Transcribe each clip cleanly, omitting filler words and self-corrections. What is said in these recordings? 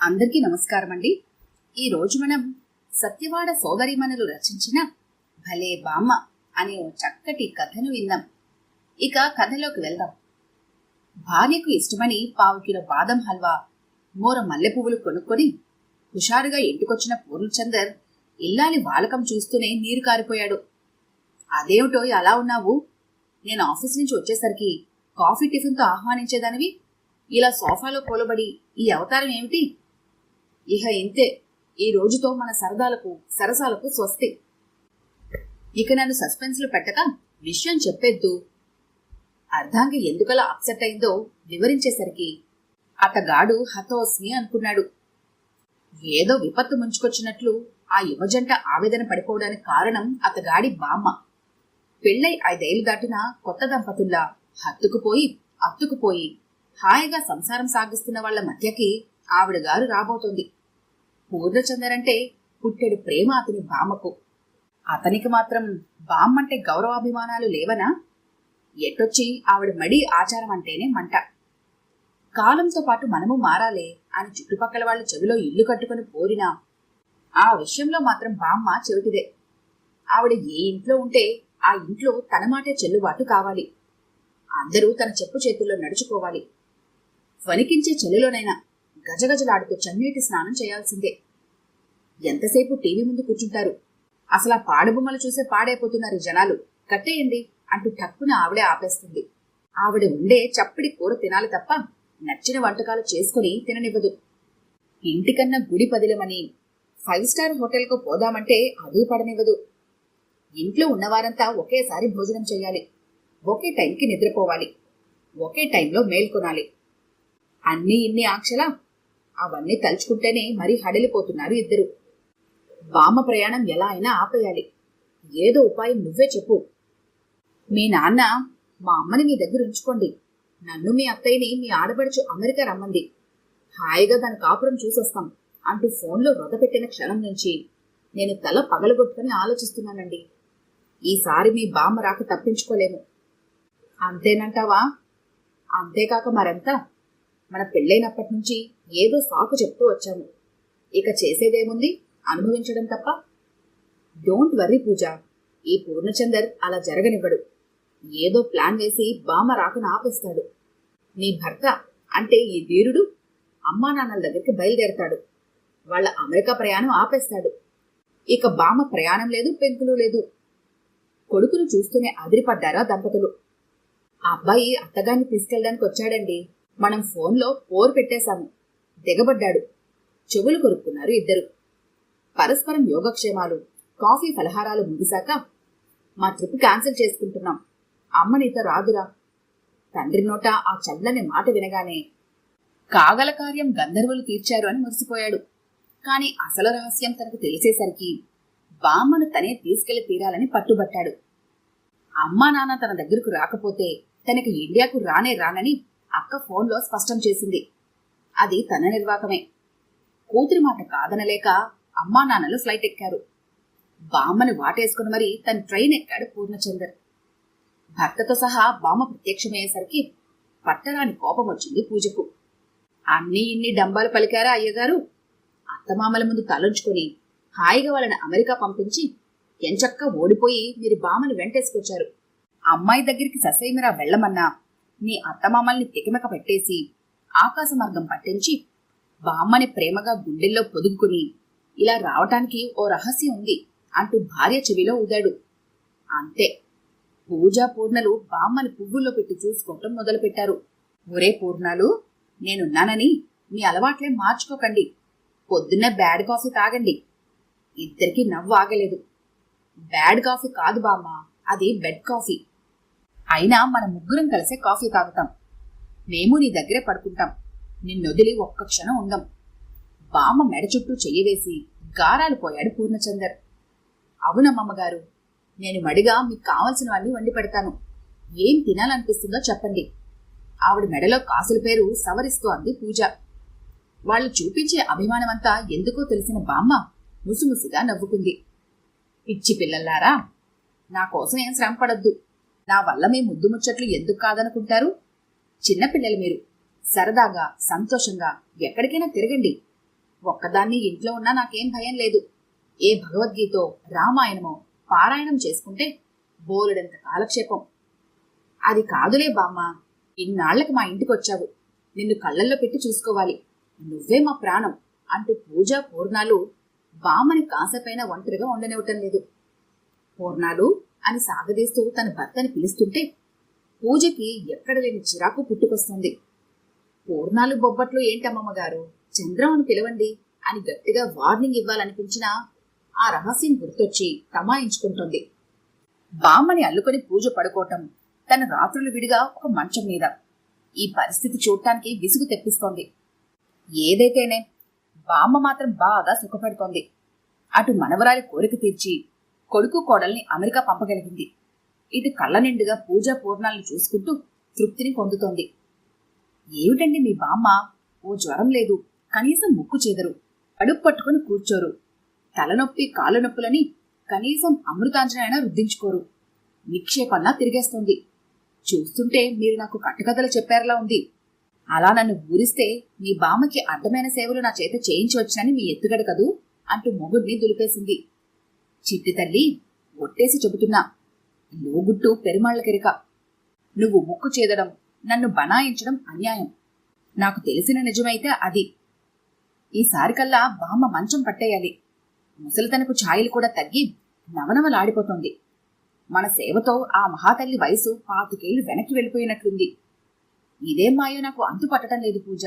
అందరికీ నమస్కారం అండి. ఈరోజు మనం సత్యవాడ సోదరీమణులు రచించిన భలే బామ్మ అనే ఓ చక్కటి కథను విందాం. ఇక కథలోకి వెళ్దాం. భార్యకు ఇష్టమని 1/4 కిలో బాదం హల్వా, మూర మల్లె పువ్వులు కొనుక్కొని హుషారుగా ఇంటికొచ్చిన పూర్ణచందర్ ఇల్లాలి వాలకం చూస్తూనే నీరు కారిపోయాడు. అదేమిటో అలా ఉన్నావు? నేను ఆఫీస్ నుంచి వచ్చేసరికి కాఫీ టిఫిన్తో ఆహ్వానించేదానివి, ఇలా సోఫాలో కూలబడి ఈ అవతారం ఏమిటి? ఇహ ఇంతే, ఈ రోజుతో మన సరసాలకు స్వస్తి. ఇక నన్ను సస్పెన్స్లు పెట్టక విషయం చెప్పేద్దు. అర్ధాంగి ఎందుకలా అప్సెట్ అయిందో వివరించేసరికి అతగాడు హతోస్మి అనుకున్నాడు. ఏదో విపత్తు ముంచుకొచ్చినట్లు ఆ యువజంట ఆవేదన పడిపోవడానికి కారణం అతగాడి బామ్మ. పెళ్ళై 5 ఏళ్లు దాటిన కొత్త దంపతుల్లా అత్తుకుపోయి హాయిగా సంసారం సాగిస్తున్న వాళ్ల మధ్యకి ఆవిడగారు రాబోతోంది. పూర్ణచందర్ అంటే పుట్టెడు ప్రేమ అతని బామ్మకు. అతనికి మాత్రం బామ్మంటే గౌరవాభిమానాలు లేవనా? ఎట్టొచ్చి ఆవిడ మడి ఆచారం అంటేనే మంట. కాలంతో పాటు మనము మారాలే అని చుట్టుపక్కల వాళ్ళ చెవిలో ఇల్లు కట్టుకుని పోరినా ఆ విషయంలో మాత్రం బామ్మ చెవిటిదే. ఆవిడ ఏ ఇంట్లో ఉంటే ఆ ఇంట్లో తన మాటే చెల్లుబాటు కావాలి. అందరూ తన చెప్పు చేతుల్లో నడుచుకోవాలి. వణికించే చలిలోనైనా గజగజలాడుతూ చన్నీటి స్నానం చేయాల్సిందే. ఎంతసేపు టీవీ ముందు కూర్చుంటారు? అసలు ఆ పాడుబొమ్మలు చూసే పాడైపోతున్నారు జనాలు, కట్టేయండి అంటూ టక్కున ఆవిడే ఆపేస్తుంది. ఆవిడ ఉండే చప్పిడి కూర తినాలి తప్ప నచ్చిన వంటకాలు చేసుకుని తిననివ్వదు. ఇంటికన్నా గుడి పదిలమని 5 స్టార్ హోటల్కు పోదామంటే అదే పడనివ్వదు. ఇంట్లో ఉన్నవారంతా ఒకేసారి భోజనం చేయాలి, ఒకే టైంకి నిద్రపోవాలి, ఒకే టైంలో మేల్కొనాలి. అన్నీ ఇన్ని ఆంక్షలా? అవన్నీ తలుచుకుంటేనే మరీ హడలిపోతున్నారు ఇద్దరు. బామ్మ ప్రయాణం ఎలా అయినా ఆపేయాలి. ఏదో ఉపాయం నువ్వే చెప్పు. మీ నాన్న మా అమ్మని మీ దగ్గర ఉంచుకోండి, నన్ను మీ అత్తయ్యని మీ ఆడబడుచు అమెరికా రమ్మంది, హాయిగా దాని కాపురం చూసొస్తాం అంటూ ఫోన్లో రొదపెట్టిన క్షణం నుంచి నేను తల పగలగొట్టుకుని ఆలోచిస్తున్నానండి. ఈసారి మీ బామ్మ రాక తప్పించుకోలేము. అంతేనంటావా? అంతేకాక మరంతా మన పెళ్ళైనప్పటి నుంచి ఏదో సాకు చెప్తూ వచ్చాము. ఇక చేసేదేముంది, అనుభవించడం తప్ప. డోంట్ వర్రీ పూజ, ఈ పూర్ణచందర్ అలా జరగనివ్వడు. ఏదో ప్లాన్ వేసి బామ్మ రాకను ఆపేస్తాడు. నీ భర్త అంటే ఈ ధీరుడు అమ్మా నాన్నల దగ్గరికి బయలుదేరతాడు. వాళ్ళ అమెరికా ప్రయాణం ఆపేస్తాడు. ఇక బామ్మ ప్రయాణం లేదు, పెంకులు లేదు. కొడుకును చూస్తూనే అదిరిపడ్డారా దంపతులు. ఆ అబ్బాయి అత్తగారిని తీసుకెళ్ళడానికి వచ్చాడండి. మనం ఫోన్లో పోరు పెట్టేశాము. దిగబడ్డాడు. చెవులు కొరుక్కున్నారు ఇద్దరు. పరస్పరం యోగక్షేమాలు, కాఫీ ఫలహారాలు ముగిశాక మా ట్రిప్ క్యాన్సిల్ చేసుకుంటున్నాం, అమ్మ నీతో రాదురా. తండ్రి నోట ఆ చల్లని మాట వినగానే కాగల కార్యం గంధర్వులు తీర్చారు అని మురిసిపోయాడు. కాని అసలు రహస్యం తనకు తెలిసేసరికి బామ్మను తనే తీసుకెళ్లి తీరాలని పట్టుబట్టాడు. అమ్మా నాన్న తన దగ్గరకు రాకపోతే తనకి ఇండియాకు రానని అక్క ఫోన్లో స్పష్టం చేసింది. అది తన నిర్వాకమే. కూతురి మాట కాదనలేక అమ్మా నాన్నలు ఫ్లైట్ ఎక్కారు. బామ్మని వాటేసుకుని మరీ తన ట్రైన్ ఎక్కాడు పూర్ణచందర్. భర్తతో సహా బామ్మ ప్రత్యక్షమయ్యేసరికి పట్టరాని కోపం వచ్చింది పూజకు. అన్నీ ఇన్ని డంబాలు పలికారా అయ్యగారు? అత్తమామల ముందు తలంచుకొని హాయిగా వాళ్ళని అమెరికా పంపించి ఎంచక్కా ఓడిపోయి మీరు బామ్మని వెంటేసుకొచ్చారు. అమ్మాయి దగ్గరికి ససేమిరా వెళ్లమన్నా నీ అత్తమామల్ని తికమక పెట్టేసి ఆకాశ మార్గం పట్టించి బామ్మని ప్రేమగా గుండెల్లో పొదుగుకుని ఇలా రావటానికి ఓ రహస్యం ఉంది అంటూ భార్య చెవిలో ఊదాడు. అంతే, పూజా పూర్ణలు బామ్మని పువ్వుల్లో పెట్టి చూసుకోవటం మొదలుపెట్టారు. ఒరే పూర్ణాలు, నేనున్నానని మీ అలవాట్లే మార్చుకోకండి. పొద్దున్నే బ్యాడ్ కాఫీ తాగండి. ఇద్దరికీ నవ్వు ఆగలేదు. బ్యాడ్ కాఫీ కాదు బామ్మ, అది బెడ్ కాఫీ. అయినా మన ముగ్గురం కలిసే కాఫీ తాగుతాం. మేము నీ దగ్గరే పడుకుంటాం, నిన్నొదిలి ఒక్క క్షణం ఉండం. బామ్మ మెడ చుట్టూ చెయ్యవేసి గారాలు పోయాడు పూర్ణచందర్. అవునమ్మగారు, నేను మడిగా మీకు కావలసినవన్నీ వండి పెడతాను. ఏం తినాలనిపిస్తుందో చెప్పండి. ఆవిడ మెడలో కాసుల పేరు సవరిస్తూ అంది పూజ. వాళ్ళు చూపించే అభిమానమంతా ఎందుకో తెలిసిన బామ్మ ముసిముసిగా నవ్వుకుంది. పిచ్చి పిల్లల్లారా, నా కోసం ఏం శ్రమ పడద్దు. నా వల్ల మీ ముద్దు ముచ్చట్లు ఎందుకు కాదనుకుంటారు? చిన్నపిల్లలు మీరు. సరదాగా సంతోషంగా ఎక్కడికైనా తిరగండి. ఒక్కదాన్ని ఇంట్లో ఉన్నా నాకేం భయం లేదు. ఏ భగవద్గీతో రామాయణమో పారాయణం చేసుకుంటే బోలెడంత కాలక్షేపం. అది కాదులే బామ్మ, ఇన్నాళ్లకి మా ఇంటికొచ్చావు, నిన్ను కళ్ళల్లో పెట్టి చూసుకోవాలి, నువ్వే మా ప్రాణం అంటూ పూజ పూర్ణాలు బామ్మని కాసేపైన ఒంటరిగా ఉండనివ్వటం లేదు. పూర్ణాలు అని సాగదీస్తూ తన భర్తని పిలుస్తుంటే పూజకి ఎక్కడ లేని చిరాకు పుట్టుకొస్తుంది. పూర్ణాలు బొబ్బట్లు ఏంటమ్మమ్మగారు, చంద్రం అని పిలవండి అని గట్టిగా వార్నింగ్ ఇవ్వాలనిపించినా ఆ రహస్యం గుర్తొచ్చి తమాయించుకుంటోంది. బామ్మని అల్లుకొని పూజ పడుకోవటం, తన రాత్రులు విడిగా ఒక మంచం మీద. ఈ పరిస్థితి చూడటానికి విసుగు తెప్పిస్తోంది. ఏదైతేనే బామ్మ మాత్రం బాగా సుఖపడుతోంది. అటు మనవరాలి కోరిక తీర్చి కొడుకు కోడల్ని అమెరికా పంపగలిగింది. ఇటు కళ్ళ నిండుగా పూజా పూర్ణాలను చూసుకుంటూ తృప్తిని పొందుతోంది. ఏమిటండి మీ బామ్మ, ఓ జ్వరం లేదు, కనీసం ముక్కు చెదరు, అడుగు పట్టుకుని కూర్చోరు, తలనొప్పి కాళ్ళ నొప్పులని కనీసం అమృతాంజనైనా రుద్దించుకోరు, నిక్షేపంలా తిరిగేస్తోంది. చూస్తుంటే మీరు నాకు కట్టుకథలు చెప్పారులా ఉంది. అలా నన్ను ఊరిస్తే మీ బామ్మకి అడ్డమైన సేవలు నా చేత చేయించవచ్చునని మీ ఎత్తుగడ కదూ అంటూ మొగుడిని దులిపేసింది. చిట్టి తల్లి, ఒట్టేసి చెబుతున్నా, లోగుట్టు పెరుమాళ్లకెరిక. నువ్వు ముక్కు చేదడం, నన్ను బనాయించడం అన్యాయం. నాకు తెలిసిన నిజమైతే అది. ఈసారికల్లా బామ్మ మంచం పట్టేయాలి. ముసలితనకు ఛాయలు కూడా తగ్గి నవనవలాడిపోతోంది. మన సేవతో ఆ మహాతల్లి వయసు 25 ఏళ్లు వెనక్కి వెళ్ళిపోయినట్లుంది. ఇదేం మాయో నాకు అంతు పట్టడం లేదు పూజ.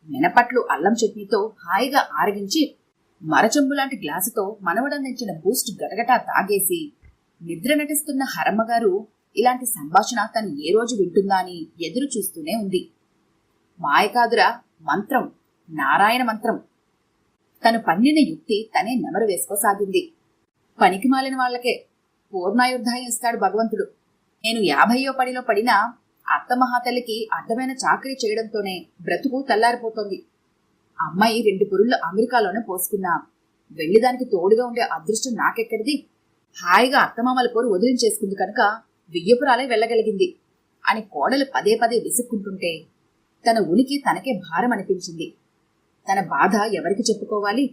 మినపట్లు అల్లం చట్నీతో హాయిగా ఆరగించి మరచెంబులాంటి గ్లాసుతో మనవడందించిన బూస్ట్ గటగటా తాగేసి నిద్ర నటిస్తున్న హరమ్మగారు ఇలాంటి సంభాషణ తను ఏ రోజు వింటుందా అని ఎదురు చూస్తూనే ఉంది. మాయ కాదురా, మంత్రం, నారాయణ మంత్రం. తను పన్నిన యుక్తి తనే నెమరు వేసుకోసాగింది. పనికి మాలిన వాళ్లకే పూర్ణాయుర్ధాయం ఇస్తాడు భగవంతుడు. నేను 50వ పడిలో పడినా అత్తమహాతల్లికి అడ్డమైన చాకరీ చేయడంతోనే బ్రతుకు తెల్లారిపోతోంది. అమ్మాయి 2 పురుళ్ళు అమెరికాలోనే పోసుకున్నా, వెళ్లిదానికి తోడుగా ఉండే అదృష్టం నాకెక్కడిది? హాయిగా అత్తమామల పోరు వదిలించేసుకుంది కనుక వియ్యపురాలే వెళ్ళగలిగింది అని కోడలు పదే పదే విసుక్కుంటుంటే తన ఉనికి తనకే భారం అనిపించింది. తన బాధ ఎవరికి చెప్పుకోవాలి?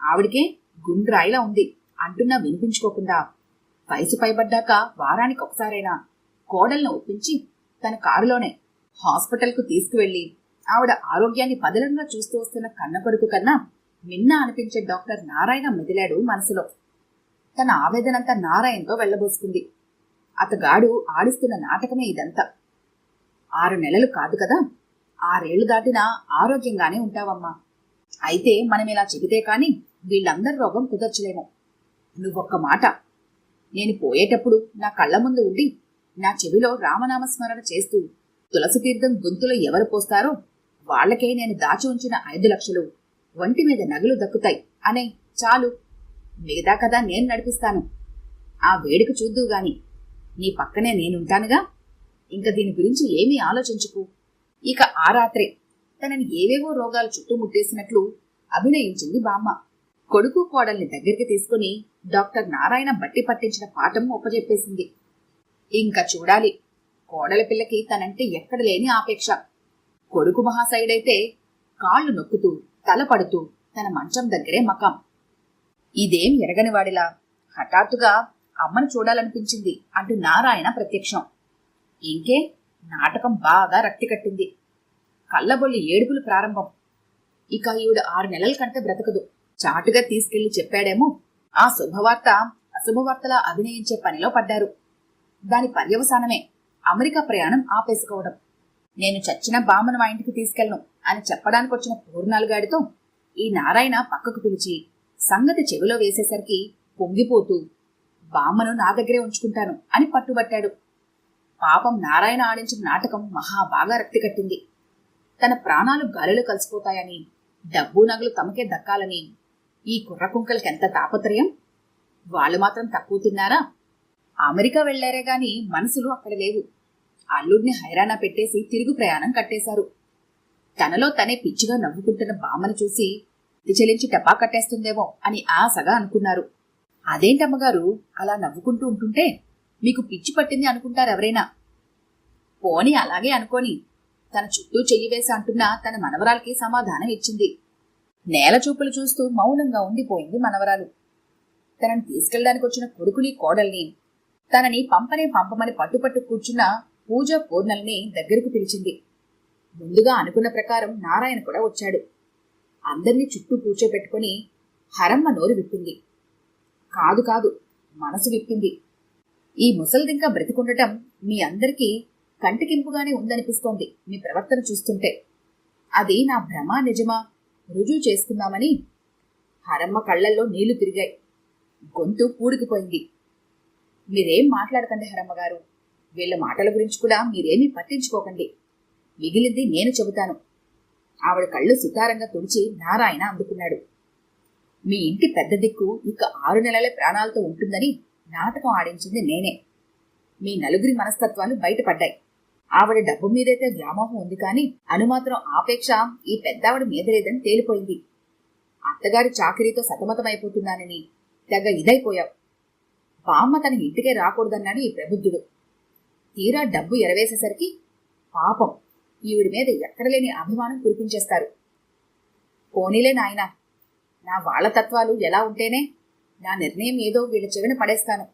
ఆవిడికే గుండ్రాయిలా ఉంది అంటున్నా వినిపించుకోకుండా వయసు పైబడ్డాక వారానికి ఒకసారైనా కోడల్ని ఒప్పించి తన కారులోనే హాస్పిటల్కు తీసుకువెళ్లి ఆవిడ ఆరోగ్యాన్ని పదిలంగా చూస్తూ వస్తున్న కన్న కొడుకు కన్నా మిన్న అనిపించే డాక్టర్ నారాయణ మెదిలాడు మనసులో. తన ఆవేదనంతా నారాయణతో వెళ్లబోసుకుంది. అతగాడు ఆడిస్తున్న నాటకమే ఇదంతా. 6 నెలలు కాదు కదా, 6 ఏళ్లు దాటినా ఆరోగ్యంగానే ఉంటావమ్మా. అయితే మనం ఇలా చెబితే కాని వీళ్ళందరి రోగం కుదర్చలేము. నువ్వొక్క మాట, నేను పోయేటప్పుడు నా కళ్ల ముందు ఉండి నా చెవిలో రామనామస్మరణ చేస్తూ తులసి తీర్థం గొంతులో ఎవరు పోస్తారో వాళ్లకే నేను దాచి ఉంచిన 5 లక్షలు, ఒంటి మీద నగలు దక్కుతాయి అనే చాలు. మిగతా కదా నేను నడిపిస్తాను. ఆ వేడుక చూద్దువు గాని, నీ పక్కనే నేనుంటానుగా. ఇంక దీని గురించి ఏమీ ఆలోచించుకు. ఇక ఆ రాత్రే తనని ఏవేవో రోగాలు చుట్టుముట్టేసినట్లు అభినయించింది బామ్మ. కొడుకు కోడల్ని దగ్గరికి తీసుకుని డాక్టర్ నారాయణ బట్టి పట్టించిన పాఠం ఒప్పజెప్పేసింది. ఇంకా చూడాలి, కోడల పిల్లకి తనంటే ఎక్కడ లేని ఆపేక్ష. కొడుకు మహాశయుడైతే కాళ్లు నొక్కుతూ తల పడుతూ తన మంచం దగ్గరే మకాం. ఇదేం ఎరగనివాడిలా హఠాత్తుగా అమ్మను చూడాలనిపించింది అంటూ నారాయణ ప్రత్యక్షం. ఇంకే నాటకం బాగా రక్తి కట్టింది. కళ్ళబొల్లి ఏడుపులు ప్రారంభం. ఇక ఈవిడ 6 నెలల కంటే బ్రతకదు. చాటుగా తీసుకెళ్లి చెప్పాడేమో. ఆ శుభవార్త అశుభవార్తలా అభినయించే పనిలో పడ్డారు. దాని పర్యవసానమే అమెరికా ప్రయాణం ఆపేసుకోవడం. నేను చచ్చిన బామ్మను మా ఇంటికి తీసుకెళ్ళను అని చెప్పడానికి వచ్చిన పూర్ణాలుగాడితో ఈ నారాయణ పక్కకు పిలిచి సంగతి చెవిలో వేసేసరికి పొంగిపోతూ బామ్మను నా దగ్గరే ఉంచుకుంటాను అని పట్టుబట్టాడు. పాపం నారాయణ ఆడించిన నాటకం మహాబాగా రక్తి కట్టింది. తన ప్రాణాలు గాలిలో కలిసిపోతాయని, డబ్బు నగలు తమకే దక్కాలని ఈ కుర్రకుంకలకెంత తాపత్రయం. వాళ్ళు మాత్రం తక్కువ తిన్నారా? అమెరికా వెళ్లారే గాని మనసులు అక్కడ లేవు. అల్లుడిని హైరానా పెట్టేసి తిరుగు ప్రయాణం కట్టేశారు. తనలో తనే పిచ్చిగా నవ్వుకుంటున్న బామ్మను చూసి చెలించి టపా కట్టేస్తుందేమో అని ఆశగా అనుకున్నారు. అదేంటమ్మగారు అలా నవ్వుకుంటూ ఉంటుంటే? మీకు పిచ్చి పట్టింది అనుకుంటారెవరైనా. పోని అలాగే అనుకోని తన చుట్టూ చెయ్యి వేసి అంటున్నా తన మనవరాలకి సమాధానం ఇచ్చింది. నేల చూపులు చూస్తూ మౌనంగా ఉండిపోయింది మనవరాలు. తనని తీసుకెళ్ళడానికి వచ్చిన కొడుకుని కోడల్ని, తనని పంపమని పట్టుపట్టు కూర్చున్న పూజ పూర్ణల్ని దగ్గరకు పిలిచింది. ముందుగా అనుకున్న ప్రకారం నారాయణ కూడా వచ్చాడు. అందర్నీ చుట్టూ కూర్చోబెట్టుకుని హరమ్మ నోరు విప్పింది. కాదు మనసు విప్పింది. ఈ ముసలిదింకా బ్రతికుండటం మీ అందరికీ కంటికింపుగానే ఉందనిపిస్తోంది మీ ప్రవర్తన చూస్తుంటే. అది నా భ్రమ నిజమా రుజువు చేసుకుందామని. హరమ్మ కళ్లల్లో నీళ్లు తిరిగాయి. గొంతు పూడికిపోయింది. మీరేం మాట్లాడకండి హరమ్మగారు. వీళ్ల మాటల గురించి కూడా మీరేమీ పట్టించుకోకండి. మిగిలింది నేను చెబుతాను. ఆవిడ కళ్ళు సుతారంగా తుడిచి నారాయణ అందుకున్నాడు. మీ ఇంటి పెద్ద దిక్కు ఇక 6 నెలల ప్రాణాలతో ఉంటుందని నాటకం ఆడించింది నేనే. మీ నలుగురి మనస్తత్వాలు బయటపడ్డాయి. ఆవిడ డబ్బు మీదైతే వ్యామోహం ఉంది కాని అనుమాత్రం ఆపేక్ష ఈ పెద్దావిడ మీద లేదని తేలిపోయింది. అత్తగారి చాకరీతో సతమతమైపోతున్నానని తెగ ఇదైపోయావు. బామ్మ తన ఇంటికే రాకూడదన్నాడు ఈ ప్రబుద్ధుడు. తీరా డబ్బు ఎరవేసేసరికి పాపం ఈవిడి మీద ఎక్కడలేని అభిమానం కురిపించేస్తారు. పోనీలే నాయనా, నా వాళ్ల తత్వాలు ఎలా ఉంటేనే నా నిర్ణయం ఏదో వీళ్ళ చెవిన పడేస్తాను.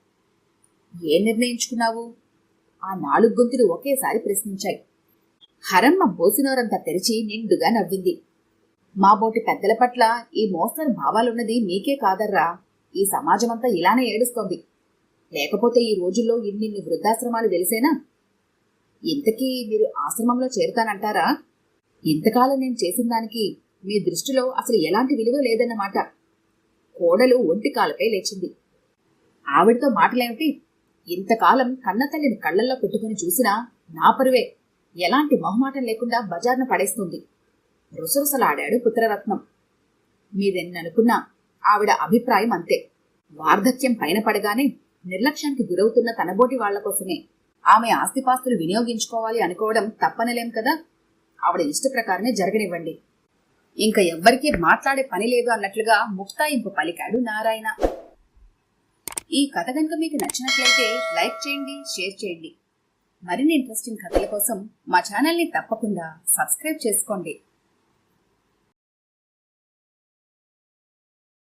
ఏం నిర్ణయించుకున్నావు? ఆ 4 గొంతులు ఒకేసారి ప్రశ్నించాయి. హరమ్మ బోసినోరంతా తెరిచి నిండుగా నవ్వింది. మా బోటి పెద్దల పట్ల ఈ మోస్తరు భావాలున్నది మీకే కాదర్రా, ఈ సమాజమంతా ఇలానే ఏడుస్తోంది. లేకపోతే ఈ రోజుల్లో ఇన్నిన్ని వృద్ధాశ్రమాలు వెలిసేనా? ఇంతకీ మీరు ఆశ్రమంలో చేరుతానంటారా? ఇంతకాలం నేను చేసిన దానికి మీ దృష్టిలో అసలు ఎలాంటి విలువ లేదన్నమాట. కోడలు ఒంటికాలపై లేచింది. ఆవిడతో మాటలేమిటి? ఇంతకాలం కన్నతల్లిని కళ్లల్లో పెట్టుకుని చూసినా నా పరువే ఎలాంటి మొహమాటం లేకుండా బజార్న పడేస్తుంది. రుసరుసలాడాడు పుత్రరత్నం. మీరెన్ననుకున్నా ఆవిడ అభిప్రాయం అంతే. వార్ధక్యం పైన పడగానే నిర్లక్ష్యానికి గురవుతున్న తనబోటి వాళ్ల కోసమే ఆమె ఆస్తిపాస్తులు వినియోగించుకోవాలి అనుకోవడం తప్పనలేం కదా. ఆవిడ ఇష్ట ప్రకారమే జరగనివ్వండి. ఇంకా ఎవ్వరికీ మాట్లాడే పని లేదు అన్నట్లుగా ముక్తాయింపు పలికాడు నారాయణ. ఈ కథ కనుక మీకు నచ్చినట్లయితే లైక్ చేయండి, షేర్ చేయండి. మరిన్ని ఇంట్రెస్టింగ్ కథల కోసం మా ఛానల్ని తప్పకుండా సబ్స్క్రైబ్ చేసుకోండి.